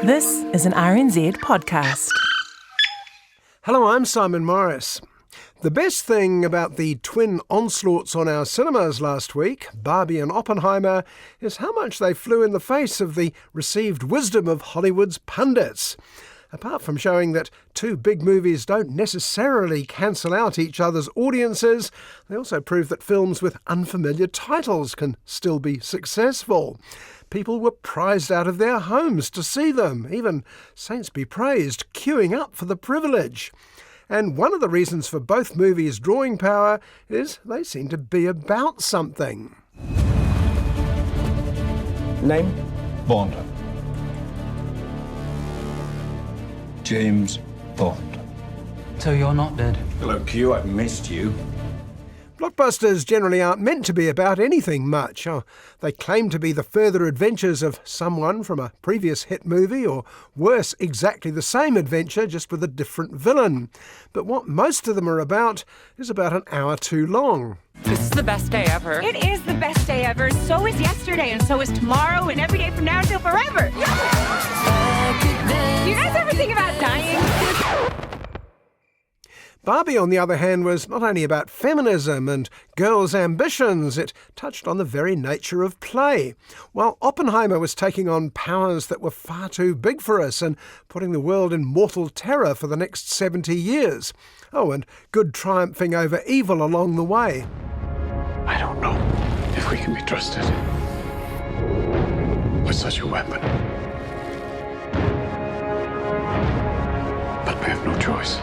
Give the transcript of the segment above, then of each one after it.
This is an RNZ podcast. Hello, I'm Simon Morris. The best thing about the twin onslaughts on our cinemas last week, Barbie and Oppenheimer, is how much they flew in the face of the received wisdom of Hollywood's pundits. Apart from showing that two big movies don't necessarily cancel out each other's audiences, they also prove that films with unfamiliar titles can still be successful. People were prized out of their homes to see them, even, saints be praised, queuing up for the privilege. And one of the reasons for both movies' drawing power is they seem to be about something. Name? Bond. James Bond. So you're not dead? Hello, Q. I've missed you. Blockbusters generally aren't meant to be about anything much. They claim to be the further adventures of someone from a previous hit movie, or worse, exactly the same adventure, just with a different villain. But what most of them are about is about an hour too long. This is the best day ever. It is the best day ever. So is yesterday, and so is tomorrow, and every day from now until forever. Do you guys ever think about dying? Barbie, on the other hand, was not only about feminism and girls' ambitions, it touched on the very nature of play. While Oppenheimer was taking on powers that were far too big for us and putting the world in mortal terror for the next 70 years. Oh, and good triumphing over evil along the way. I don't know if we can be trusted with such a weapon. But we have no choice.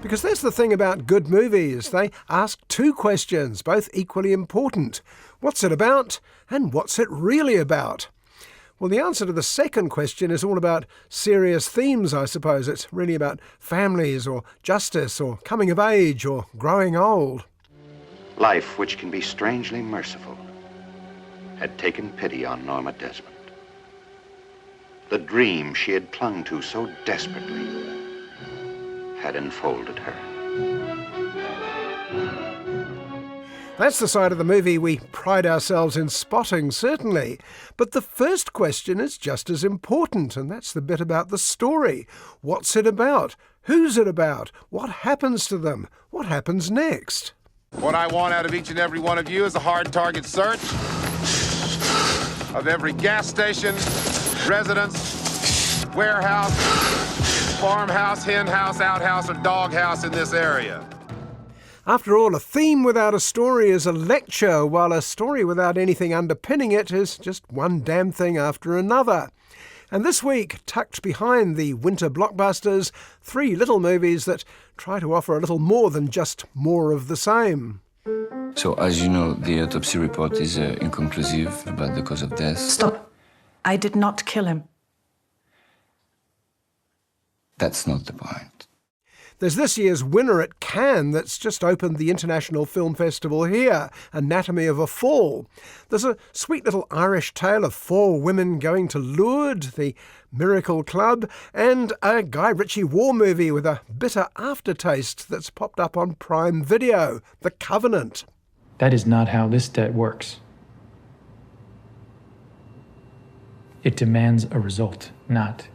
Because that's the thing about good movies. They ask two questions, both equally important. What's it about, and what's it really about? Well, the answer to the second question is all about serious themes, I suppose. It's really about families, or justice, or coming of age, or growing old. Life, which can be strangely merciful, had taken pity on Norma Desmond. The dream she had clung to so desperately had enfolded her. That's the side of the movie we pride ourselves in spotting, certainly. But the first question is just as important, and that's the bit about the story. What's it about? Who's it about? What happens to them? What happens next? What I want out of each and every one of you is a hard target search of every gas station, residence, warehouse, farmhouse, hen house, outhouse, or dog house in this area. After all, a theme without a story is a lecture, while a story without anything underpinning it is just one damn thing after another. And this week, tucked behind the winter blockbusters, three little movies that try to offer a little more than just more of the same. So, as you know, the autopsy report is inconclusive about the cause of death. Stop. I did not kill him. That's not the point. There's this year's winner at Cannes that's just opened the International Film Festival here, Anatomy of a Fall. There's a sweet little Irish tale of four women going to Lourdes, the Miracle Club, and a Guy Ritchie war movie with a bitter aftertaste that's popped up on Prime Video, The Covenant. That is not how this debt works. It demands a result, not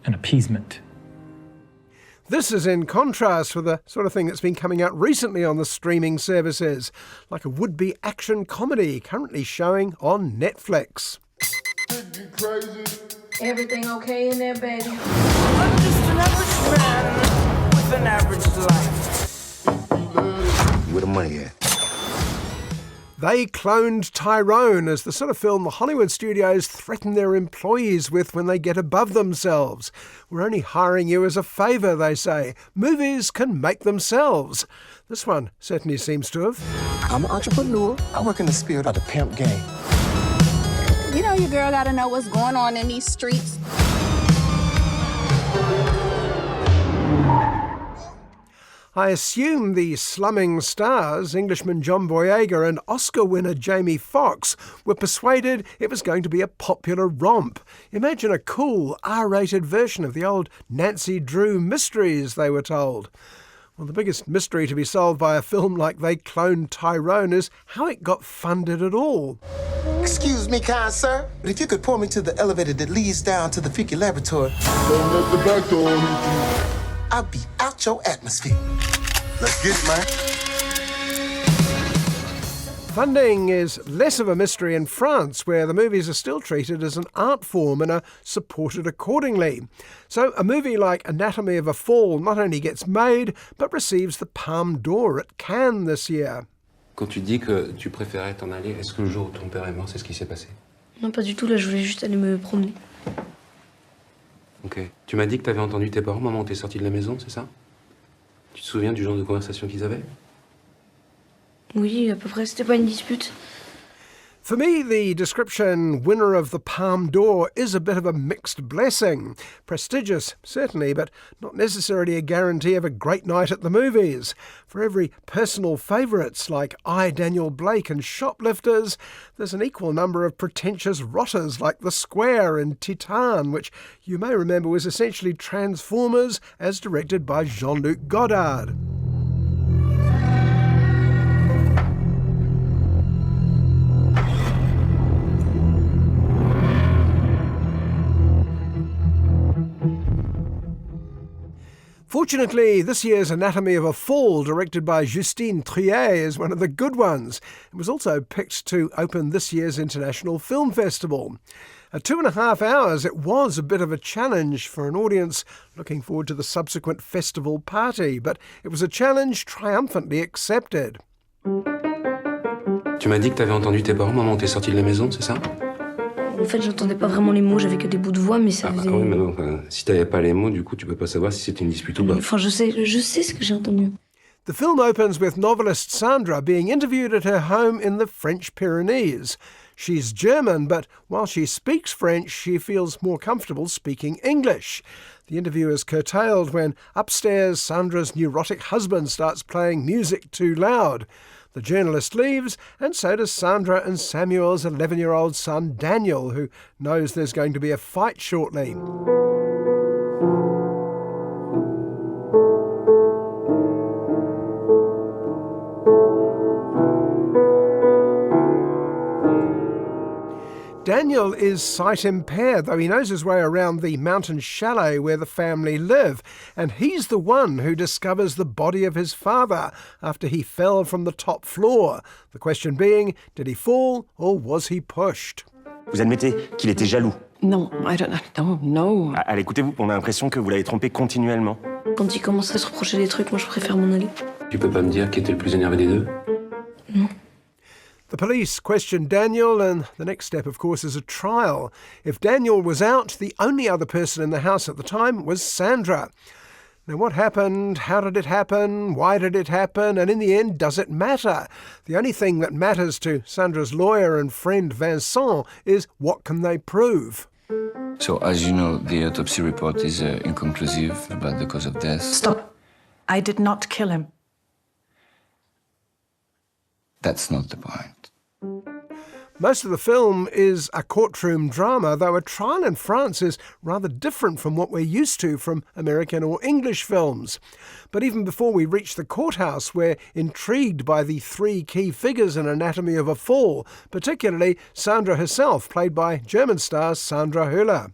an appeasement. This is in contrast with the sort of thing that's been coming out recently on the streaming services, like a would-be action comedy currently showing on Netflix. Everything okay in there, baby? I'm just an average man with an average life. Where the money at? They cloned Tyrone as the sort of film the Hollywood studios threaten their employees with when they get above themselves. We're only hiring you as a favour, they say. Movies can make themselves. This one certainly seems to have. I'm an entrepreneur. I work in the spirit of the pimp game. You know your girl gotta know what's going on in these streets. I assume the slumming stars, Englishman John Boyega and Oscar winner Jamie Foxx, were persuaded it was going to be a popular romp. Imagine a cool R-rated version of the old Nancy Drew mysteries, they were told. Well, the biggest mystery to be solved by a film like They Cloned Tyrone is how it got funded at all. Excuse me, kind sir, but if you could point me to the elevator that leads down to the freaky laboratory, Don't let the back door. I'll be out your atmosphere. Let's get it, man. Funding is less of a mystery in France, where the movies are still treated as an art form and are supported accordingly. So a movie like Anatomy of a Fall not only gets made, but receives the Palme d'Or at Cannes this year. Quand tu dis que tu préférais t'en aller, est-ce que le jour où ton père est mort, c'est ce qui s'est passé? Non, pas du tout. Là, je voulais juste aller me promener. Ok. Tu m'as dit que t'avais entendu tes parents au moment où t'es sorti de la maison, c'est ça? Tu te souviens du genre de conversation qu'ils avaient? Oui, à peu près. C'était pas une dispute. For me, the description winner of the Palme d'Or is a bit of a mixed blessing. Prestigious, certainly, but not necessarily a guarantee of a great night at the movies. For every personal favourites like I, Daniel Blake and Shoplifters, there's an equal number of pretentious rotters like The Square and Titan, which you may remember was essentially Transformers as directed by Jean-Luc Godard. Fortunately, this year's Anatomy of a Fall, directed by Justine Triet, is one of the good ones. It was also picked to open this year's International Film Festival. At 2.5 hours, it was a bit of a challenge for an audience looking forward to the subsequent festival party, but it was a challenge triumphantly accepted. Tu m'as dit que t'avais entendu tes parents au moment où t'es sorti de la maison, c'est ça? En fait, j'entendais pas vraiment les mots, j'avais que des bouts de voix, mais ça faisait... oui, mais non, si t'avais pas les mots, du coup, tu peux pas savoir si c'était une dispute ou pas. Enfin, je sais ce que j'ai entendu. The film opens with novelist Sandra being interviewed at her home in the French Pyrenees. She's German, but while she speaks French, she feels more comfortable speaking English. The interview is curtailed when upstairs Sandra's neurotic husband starts playing music too loud. The journalist leaves, and so does Sandra and Samuel's 11-year-old son Daniel, who knows there's going to be a fight shortly. Daniel is sight-impaired, though he knows his way around the mountain chalet where the family live, and he's the one who discovers the body of his father after he fell from the top floor. The question being, did he fall or was he pushed? Vous admettez qu'il était jaloux? Non, I don't know. No. Allez, écoutez-vous, on a l'impression que vous l'avez trompé continuellement. Quand il commence à se reprocher des trucs, moi je préfère m'en aller. Tu peux pas me dire qui était le plus énervé des deux? Non. The police question Daniel, and the next step, of course, is a trial. If Daniel was out, the only other person in the house at the time was Sandra. Now, what happened? How did it happen? Why did it happen? And in the end, does it matter? The only thing that matters to Sandra's lawyer and friend Vincent is what can they prove? So, as you know, the autopsy report is inconclusive about the cause of death. Stop. I did not kill him. That's not the point. Most of the film is a courtroom drama, though a trial in France is rather different from what we're used to from American or English films. But even before we reach the courthouse, we're intrigued by the three key figures in Anatomy of a Fall, particularly Sandra herself, played by German star Sandra Hüller.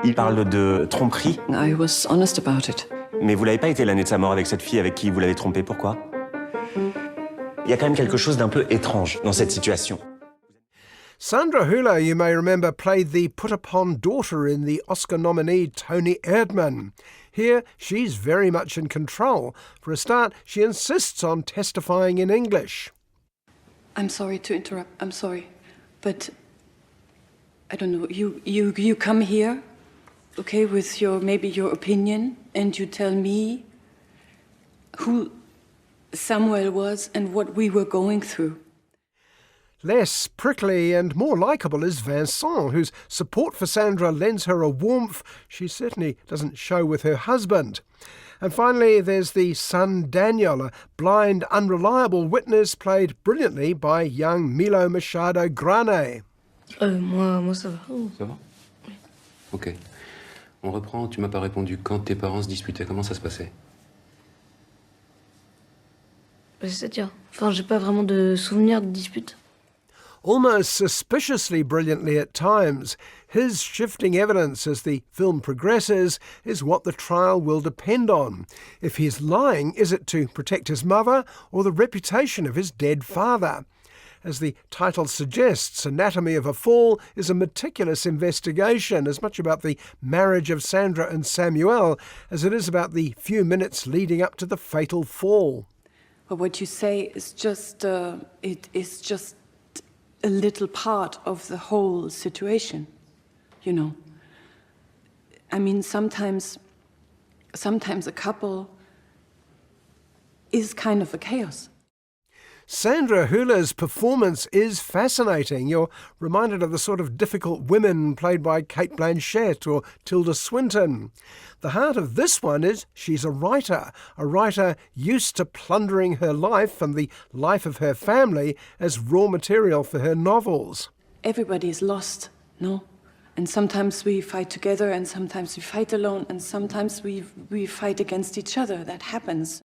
Il parle de tromperie. I was honest about it. Mais vous l'avez pas été l'année de sa mort avec cette fille avec qui vous l'avez trompé, pourquoi? Il y a quand même quelque chose d'un peu étrange dans cette situation. Sandra Hüller, you may remember, played the put-upon daughter in the Oscar-nominated Toni Erdmann. Here, she's very much in control. For a start, she insists on testifying in English. I'm sorry to interrupt. I'm sorry. But, I don't know, you come here, okay, with maybe your opinion, and you tell me who Samuel was and what we were going through. Less prickly and more likeable is Vincent, whose support for Sandra lends her a warmth she certainly doesn't show with her husband. And finally, there's the son Daniel, a blind, unreliable witness played brilliantly by young Milo Machado Grane. Moi, ça va. Ça va? Ok. On reprend, tu m'as pas répondu. Quand tes parents se disputaient, comment ça se passait? C'est-à-dire, enfin, j'ai pas vraiment de souvenir de dispute. Almost suspiciously brilliantly at times, his shifting evidence as the film progresses is what the trial will depend on. If he's lying, is it to protect his mother or the reputation of his dead father? As the title suggests, Anatomy of a Fall is a meticulous investigation, as much about the marriage of Sandra and Samuel as it is about the few minutes leading up to the fatal fall. But what you say is just, it is just a little part of the whole situation, you know. I mean, sometimes a couple is kind of a chaos. Sandra Hüller's performance is fascinating. You're reminded of the sort of difficult women played by Cate Blanchett or Tilda Swinton. The heart of this one is she's a writer used to plundering her life and the life of her family as raw material for her novels. Everybody is lost, no? And sometimes we fight together and sometimes we fight alone and sometimes we fight against each other. That happens.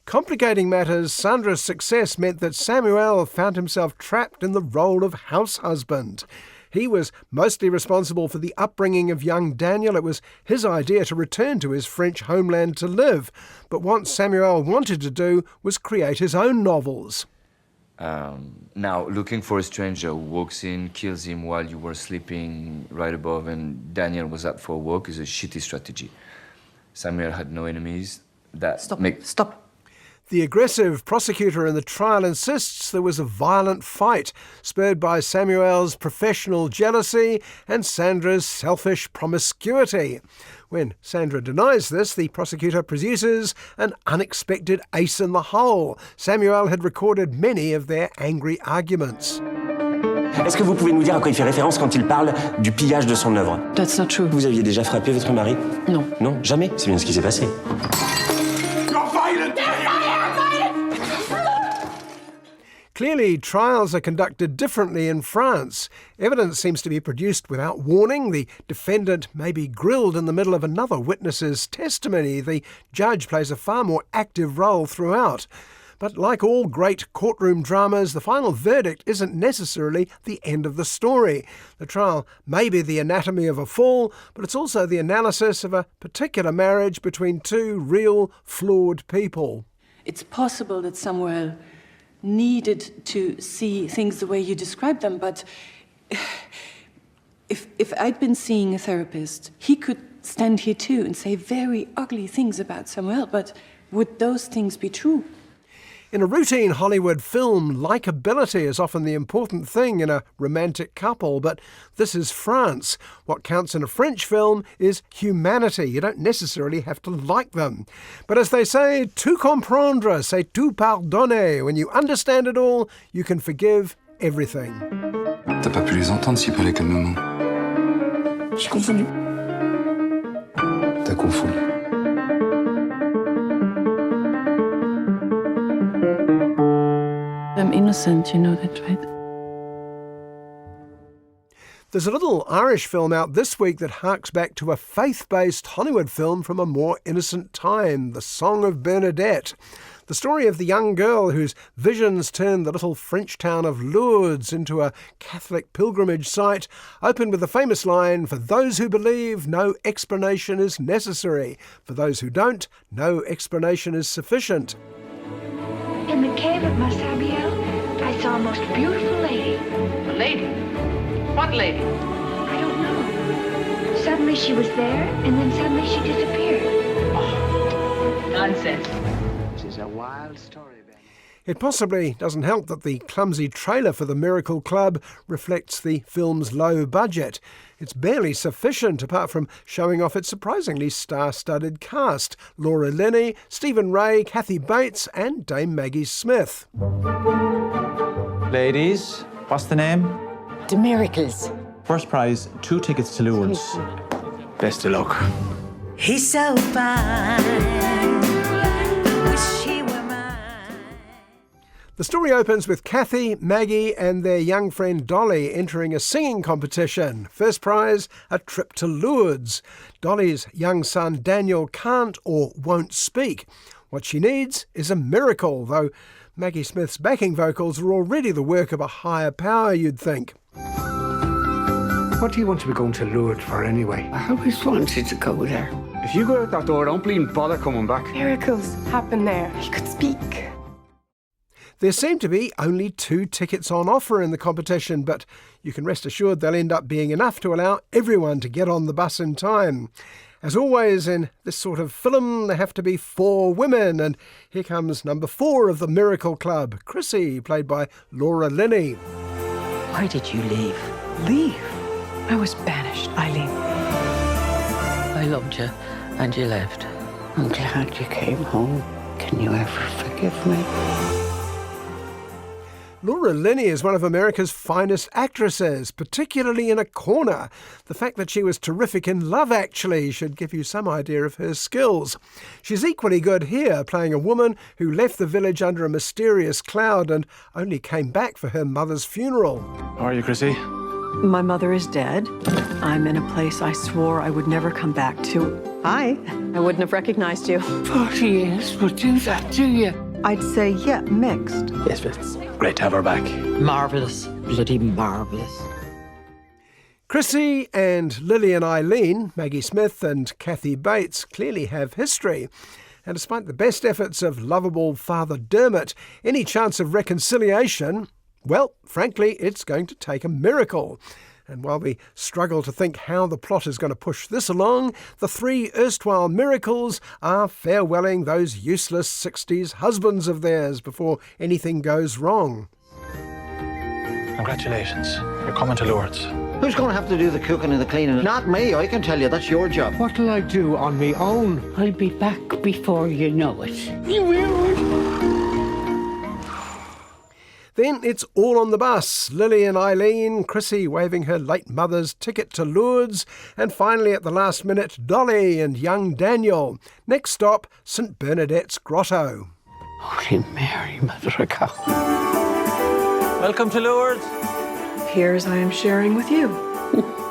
Complicating matters, Sandra's success meant that Samuel found himself trapped in the role of house husband. He was mostly responsible for the upbringing of young Daniel. It was his idea to return to his French homeland to live. But what Samuel wanted to do was create his own novels. Now, looking for a stranger who walks in, kills him while you were sleeping right above and Daniel was out for a walk is a shitty strategy. Samuel had no enemies. Stop. The aggressive prosecutor in the trial insists there was a violent fight, spurred by Samuel's professional jealousy and Sandra's selfish promiscuity. When Sandra denies this, the prosecutor produces an unexpected ace in the hole. Samuel had recorded many of their angry arguments. Est-ce que vous pouvez nous dire à quoi il fait référence quand il parle du pillage de son œuvre? That's not true. Vous aviez déjà frappé votre mari? Non. Non, jamais. C'est bien ce qui s'est passé. Clearly, trials are conducted differently in France. Evidence seems to be produced without warning. The defendant may be grilled in the middle of another witness's testimony. The judge plays a far more active role throughout. But like all great courtroom dramas, the final verdict isn't necessarily the end of the story. The trial may be the anatomy of a fall, but it's also the analysis of a particular marriage between two real, flawed people. It's possible that Samuel needed to see things the way you describe them, but if I'd been seeing a therapist, he could stand here too and say very ugly things about Samuel, but would those things be true? In a routine Hollywood film, likability is often the important thing in a romantic couple, but this is France. What counts in a French film is humanity. You don't necessarily have to like them. But as they say, tout comprendre, c'est tout pardonner. When you understand it all, you can forgive everything. T'as pas pu les entendre s'ils parlaient calmement. J'ai confondu. T'as confondu. I'm innocent, you know that, right? There's a little Irish film out this week that harks back to a faith-based Hollywood film from a more innocent time, The Song of Bernadette. The story of the young girl whose visions turned the little French town of Lourdes into a Catholic pilgrimage site opened with the famous line, "For those who believe, no explanation is necessary. For those who don't, no explanation is sufficient." In the cave of Massabielle, I saw a most beautiful lady. A lady? What lady? I don't know. Suddenly she was there, and then suddenly she disappeared. Oh, nonsense. This is a wild story, Ben. It possibly doesn't help that the clumsy trailer for The Miracle Club reflects the film's low budget. It's barely sufficient apart from showing off its surprisingly star-studded cast: Laura Linney, Stephen Ray, Kathy Bates and Dame Maggie Smith. Ladies, what's the name? The Miracles. First prize, 2 tickets to Lourdes. Best of luck. He's so fine. Wish he were mine. The story opens with Kathy, Maggie and their young friend Dolly entering a singing competition. First prize, a trip to Lourdes. Dolly's young son Daniel can't or won't speak. What she needs is a miracle, though Maggie Smith's backing vocals are already the work of a higher power, you'd think. What do you want to be going to Lourdes for anyway? I always wanted to go there. If you go out that door, don't bleeding bother coming back. Miracles happen there. He could speak. There seem to be only 2 tickets on offer in the competition, but you can rest assured they'll end up being enough to allow everyone to get on the bus in time. As always in this sort of film, there have to be 4 women, and here comes number 4 of the Miracle Club, Chrissy, played by Linney. Why did you leave? Leave? I was banished, Eileen. I loved you, and you left. I'm glad you came home. Can you ever forgive me? Linney is one of America's finest actresses, particularly in A Corner. The fact that she was terrific in Love Actually should give you some idea of her skills. She's equally good here, playing a woman who left the village under a mysterious cloud and only came back for her mother's funeral. How are you, Chrissy? My mother is dead. I'm in a place I swore I would never come back to. Hi. I wouldn't have recognized you. 40 years would do that, do you? I'd say, yeah, mixed. Yes, it's great to have her back. Marvellous. Bloody marvellous. Chrissy and Lily and Eileen, Maggie Smith and Kathy Bates, clearly have history. And despite the best efforts of lovable Father Dermot, any chance of reconciliation, well, frankly, it's going to take a miracle. And while we struggle to think how the plot is going to push this along, the 3 erstwhile miracles are farewelling those useless 60s husbands of theirs before anything goes wrong. Congratulations. You're coming to Lourdes. Who's going to have to do the cooking and the cleaning? Not me, I can tell you, that's your job. What'll I do on me own? I'll be back before you know it. You will. Then it's all on the bus. Lily and Eileen, Chrissy waving her late mother's ticket to Lourdes, and finally at the last minute, Dolly and young Daniel. Next stop, St Bernadette's Grotto. Holy Mary, Mother of God. Welcome to Lourdes. Appears I am sharing with you.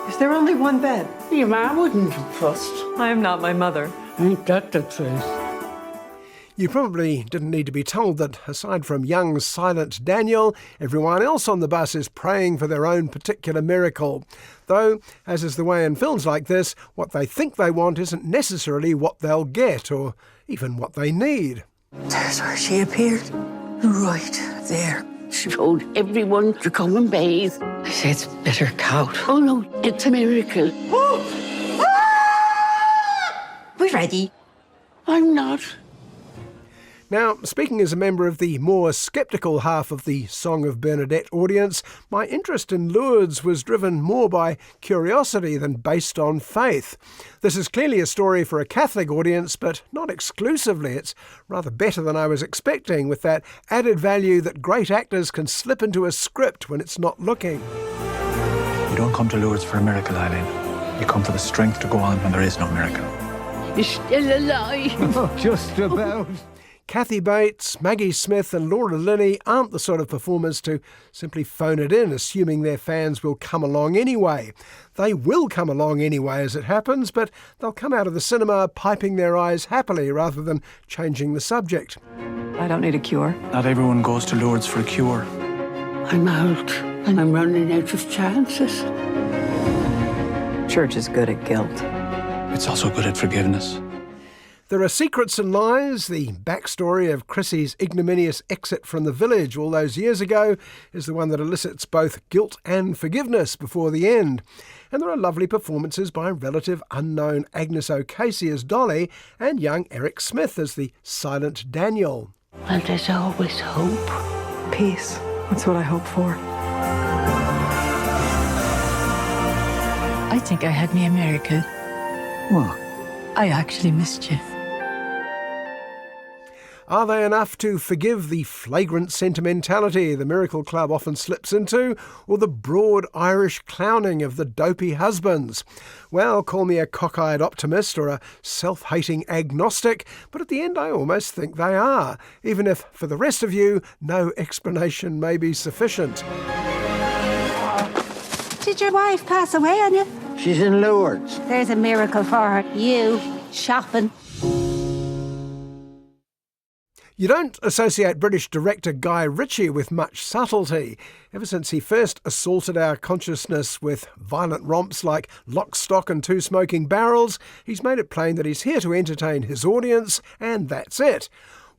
Is there only one bed? Your ma wouldn't have fussed. I am not my mother. Ain't that the truth? You probably didn't need to be told that, aside from young, silent Daniel, everyone else on the bus is praying for their own particular miracle. Though, as is the way in films like this, what they think they want isn't necessarily what they'll get, or even what they need. There's where she appeared. Right there. She told everyone to come and bathe. I say it's bitter cow. Oh no, it's a miracle. We're ready. I'm not. Now, speaking as a member of the more sceptical half of the Song of Bernadette audience, my interest in Lourdes was driven more by curiosity than based on faith. This is clearly a story for a Catholic audience, but not exclusively. It's rather better than I was expecting, with that added value that great actors can slip into a script when it's not looking. You don't come to Lourdes for a miracle, Eileen. You come for the strength to go on when there is no miracle. You're still alive. Oh, just about. Kathy Bates, Maggie Smith and Linney aren't the sort of performers to simply phone it in, assuming their fans will come along anyway. They will come along anyway as it happens, but they'll come out of the cinema piping their eyes happily rather than changing the subject. I don't need a cure. Not everyone goes to Lourdes for a cure. I'm out and I'm running out of chances. Church is good at guilt. It's also good at forgiveness. There are secrets and lies. The backstory of Chrissy's ignominious exit from the village all those years ago is the one that elicits both guilt and forgiveness before the end. And there are lovely performances by relative unknown Agnes O'Casey as Dolly and young Eric Smith as the silent Daniel. And there's always hope. Peace. That's what I hope for. I think I had me a miracle. What? I actually missed you. Are they enough to forgive the flagrant sentimentality the Miracle Club often slips into, or the broad Irish clowning of the dopey husbands? Well, call me a cockeyed optimist or a self-hating agnostic, but at the end I almost think they are, even if, for the rest of you, no explanation may be sufficient. Did your wife pass away on you? She's in Lourdes. There's a miracle for her. You shopping. You don't associate British director Guy Ritchie with much subtlety. Ever since he first assaulted our consciousness with violent romps like Lock, Stock and Two Smoking Barrels, he's made it plain that he's here to entertain his audience, and that's it.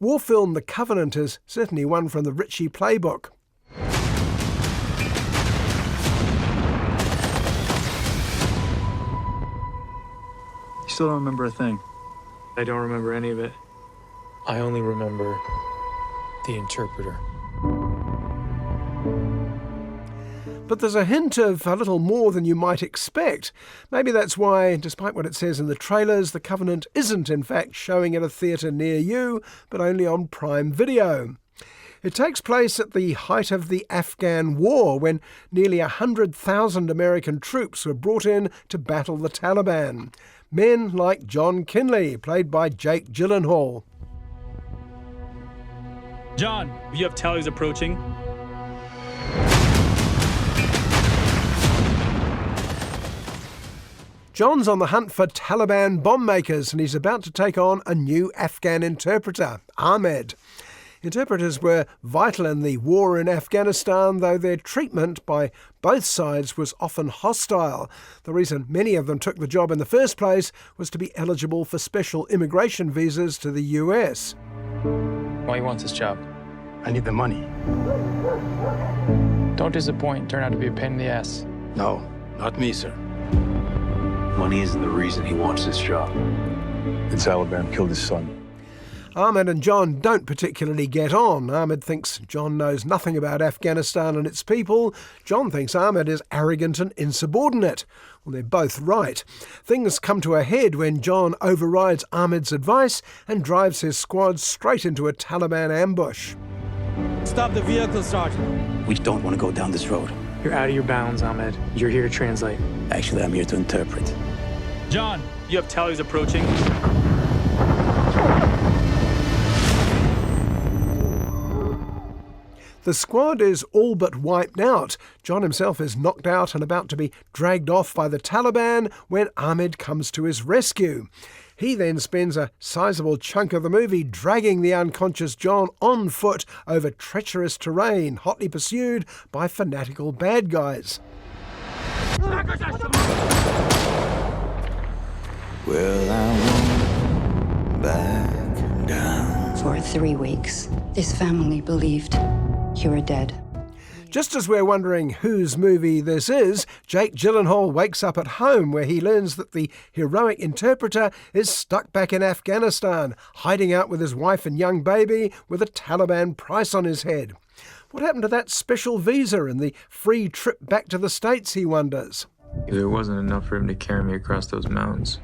War film The Covenant is certainly one from the Ritchie playbook. You still don't remember a thing? I don't remember any of it. I only remember the interpreter. But there's a hint of a little more than you might expect. Maybe that's why, despite what it says in the trailers, The Covenant isn't in fact showing at a theatre near you, but only on Prime Video. It takes place at the height of the Afghan War, when nearly 100,000 American troops were brought in to battle the Taliban. Men like John Kinley, played by Jake Gyllenhaal. John, you have tallies approaching. John's on the hunt for Taliban bomb makers, and he's about to take on a new Afghan interpreter, Ahmed. Interpreters were vital in the war in Afghanistan, though their treatment by both sides was often hostile. The reason many of them took the job in the first place was to be eligible for special immigration visas to the US. Why he wants this job? I need the money. Don't disappoint. Turn out to be a pain in the ass. No, not me, sir. Money isn't the reason he wants this job. The Taliban killed his son. Ahmed and John don't particularly get on. Ahmed thinks John knows nothing about Afghanistan and its people. John thinks Ahmed is arrogant and insubordinate. Well, they're both right. Things come to a head when John overrides Ahmed's advice and drives his squad straight into a Taliban ambush. Stop the vehicle, Sergeant. We don't want to go down this road. You're out of your bounds, Ahmed. You're here to translate. Actually, I'm here to interpret. John, you have tallies approaching. The squad is all but wiped out. John himself is knocked out and about to be dragged off by the Taliban when Ahmed comes to his rescue. He then spends a sizable chunk of the movie dragging the unconscious John on foot over treacherous terrain, hotly pursued by fanatical bad guys. Well, I went back down. For 3 weeks, this family believed you were dead. Just as we're wondering whose movie this is, Jake Gyllenhaal wakes up at home where he learns that the heroic interpreter is stuck back in Afghanistan, hiding out with his wife and young baby with a Taliban price on his head. What happened to that special visa and the free trip back to the States, he wonders. There wasn't enough for him to carry me across those mountains.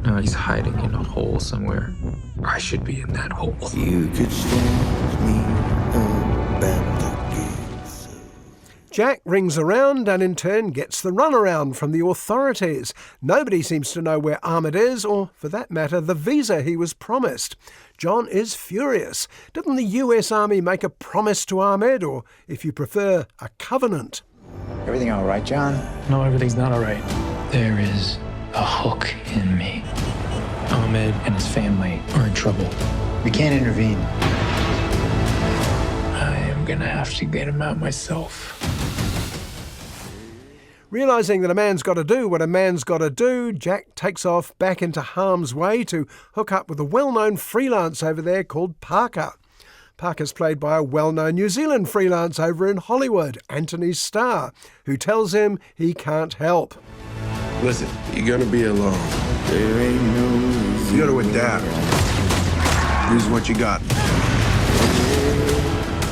Now he's hiding in a hole somewhere. I should be in that hole. You could stand me up at the gates. Jack rings around and in turn gets the runaround from the authorities. Nobody seems to know where Ahmed is, or for that matter, the visa he was promised. John is furious. Didn't the US Army make a promise to Ahmed, or if you prefer, a covenant? Everything all right, John? No, everything's not all right. There is a hook in me. Ahmed and his family are in trouble. We can't intervene. I am gonna have to get him out myself. Realising that a man's got to do what a man's got to do, Jack takes off back into harm's way to hook up with a well-known freelance over there called Parker. Parker's played by a well-known New Zealand freelance over in Hollywood, Anthony Starr, who tells him he can't help. Listen, you're gonna be alone. There ain't no You gotta adapt. Use what you got.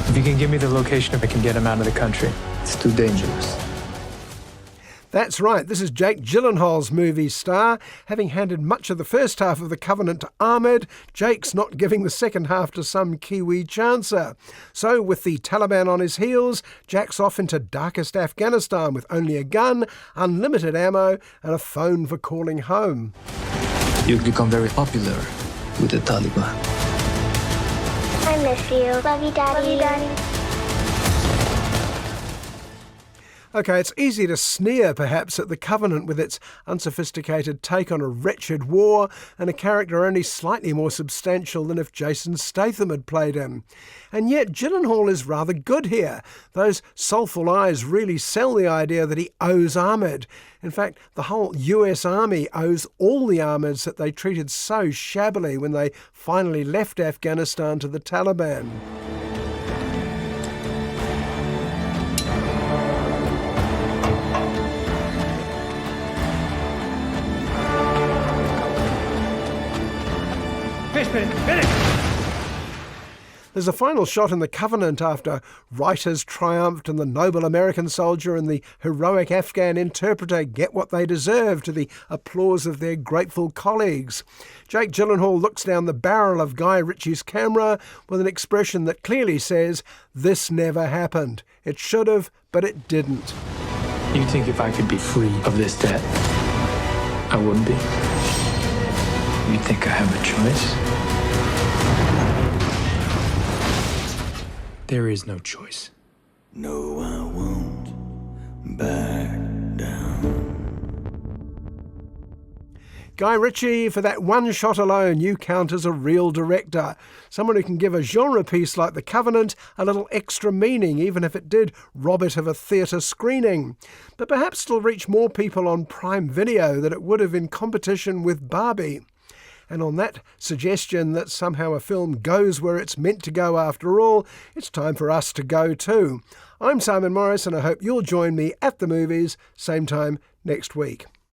If you can give me the location, if I can get him out of the country. It's too dangerous. That's right, this is Jake Gyllenhaal's movie star. Having handed much of the first half of The Covenant to Ahmed, Jake's not giving the second half to some Kiwi chancer. So, with the Taliban on his heels, Jack's off into darkest Afghanistan with only a gun, unlimited ammo, and a phone for calling home. You've become very popular with the Taliban. I miss you. Love you, Daddy. Love you, Daddy. OK, it's easy to sneer perhaps at The Covenant with its unsophisticated take on a wretched war and a character only slightly more substantial than if Jason Statham had played him. And yet Gyllenhaal is rather good here. Those soulful eyes really sell the idea that he owes Ahmed. In fact, the whole US Army owes all the Ahmeds that they treated so shabbily when they finally left Afghanistan to the Taliban. There's a final shot in The Covenant after writers triumphed and the noble American soldier and the heroic Afghan interpreter get what they deserve to the applause of their grateful colleagues. Jake Gyllenhaal looks down the barrel of Guy Ritchie's camera with an expression that clearly says, "This never happened. It should have, but it didn't." You think if I could be free of this debt, I wouldn't be? You think I have a choice? There is no choice. No, I won't back down. Guy Ritchie, for that one shot alone, you count as a real director. Someone who can give a genre piece like The Covenant a little extra meaning, even if it did rob it of a theatre screening. But perhaps it'll reach more people on Prime Video than it would have in competition with Barbie. And on that suggestion that somehow a film goes where it's meant to go after all, it's time for us to go too. I'm Simon Morris, and I hope you'll join me at the movies, same time next week.